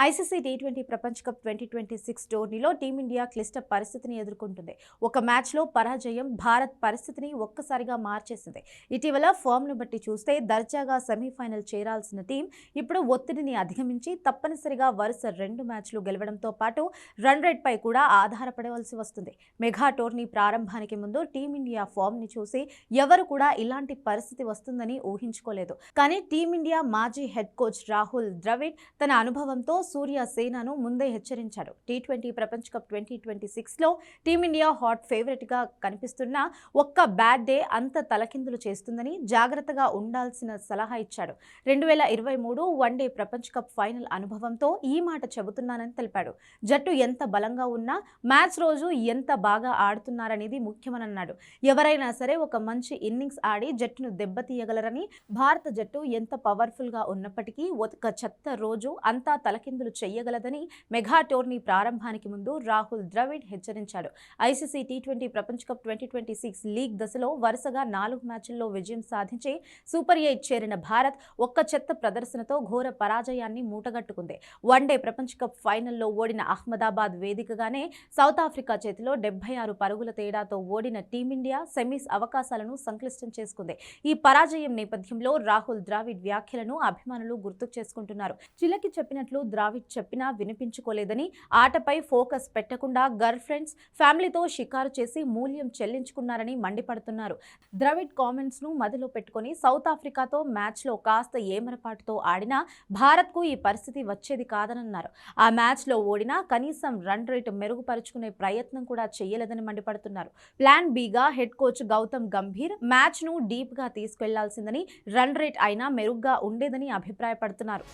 ICC T20 ప్రపంచ cup 2026 టోర్నీలో team India క్లిష్ట పరిస్థితిని ఎదుర్కొంటుంది. ఒక మ్యాచ్లో పరాజయం భారత్ పరిస్థితిని ఒక్కసారిగా మార్చేసింది. ఇటీవల ఫామ్ను బట్టి చూస్తే దర్జాగా సెమీఫైనల్ చేరాల్సిన టీం ఇప్పుడు ఒత్తిడిని అధిగమించి తప్పనిసరిగా వరుస 2 మ్యాచ్లు గెలవడంతో పాటు రన్ రేట్పై కూడా ఆధారపడవలసి వస్తుంది. మెగా టోర్నీ ప్రారంభానికి ముందు టీమిండియా ఫామ్ని చూసి ఎవరు కూడా ఇలాంటి పరిస్థితి వస్తుందని ఊహించుకోలేదు. కానీ టీమిండియా మాజీ హెడ్ కోచ్ రాహుల్ ద్రవిడ్ తన అనుభవంతో సూర్య సేనను ముందే హెచ్చరించాడు. టీ20 ప్రపంచ కప్ 2026లో టీమిండియా హాట్ ఫేవరెట్ గా కనిపిస్తున్న ఒక్క బ్యాడ్ డే అంత తలకిందులు చేస్తుందని జాగ్రత్తగా ఉండాల్సిన సలహా ఇచ్చాడు. 2023 వన్డే ప్రపంచ కప్ ఫైనల్ అనుభవంతో ఈ మాట చెబుతున్నానని తెలిపాడు. జట్టు ఎంత బలంగా ఉన్నా మ్యాచ్ రోజు ఎంత బాగా ఆడుతున్నారనేది ముఖ్యమనన్నాడు. ఎవరైనా సరే ఒక మంచి ఇన్నింగ్స్ ఆడి జట్టును దెబ్బతీయగలరని, భారత జట్టు ఎంత పవర్ఫుల్ గా ఉన్నప్పటికీ ఒక చెత్త రోజు అంతా తలకిందులు చెయ్యగలదని మెగా టోర్నీ ప్రారంభానికి ముందు రాహుల్ ద్రవిడ్ హెచ్చరించాడు. ఐసీసీ టీ20 ప్రపంచ కప్ 2026 లీగ్ దశలో వరుసగా 4 మ్యాచ్ల్లో విజయం సాధించి సూపర్ 8 చేరిన భారత్ ఒక్క చెత్త ప్రదర్శనతో ఘోర పరాజయాన్ని మూటగట్టుకుంది. వన్డే ప్రపంచ కప్ ఫైనల్లో ఓడిన అహ్మదాబాద్ వేదికగానే సౌత్ ఆఫ్రికా చేతిలో 76 పరుగుల తేడాతో ఓడిన టీమిండియా సెమీస్ అవకాశాలను సంక్లిష్టం చేసుకుంది. ఈ పరాజయం నేపథ్యంలో రాహుల్ ద్రావిడ్ వ్యాఖ్యలను అభిమానులు గుర్తుకు చేసుకుంటున్నారు. చిలకి చెప్పినట్లు ద్రావిడ్ చెప్పినా వినిపించుకోలేదని, ఆటపై ఫోకస్ పెట్టకుండా గర్ల్ ఫ్రెండ్స్, ఫ్యామిలీతో షికారు చేసి మూల్యం చెల్లించుకున్నారని మండిపడుతున్నారు. ద్రవిడ్ కామెంట్స్ ను మదిలో పెట్టుకుని సౌత్ ఆఫ్రికాతో మ్యాచ్లో కాస్త ఏమరపాటుతో ఆడినా భారత్కు ఈ పరిస్థితి వచ్చేది కాదనన్నారు. ఆ మ్యాచ్లో ఓడినా కనీసం రన్ రేట్ మెరుగుపరుచుకునే ప్రయత్నం కూడా చేయలేదని మండిపడుతున్నారు. ప్లాన్ బిగా హెడ్ కోచ్ గౌతమ్ గంభీర్ మ్యాచ్ను డీప్గా తీసుకెళ్లాల్సిందని, రన్ రేట్ అయినా మెరుగ్గా ఉండేదని అభిప్రాయపడుతున్నారు.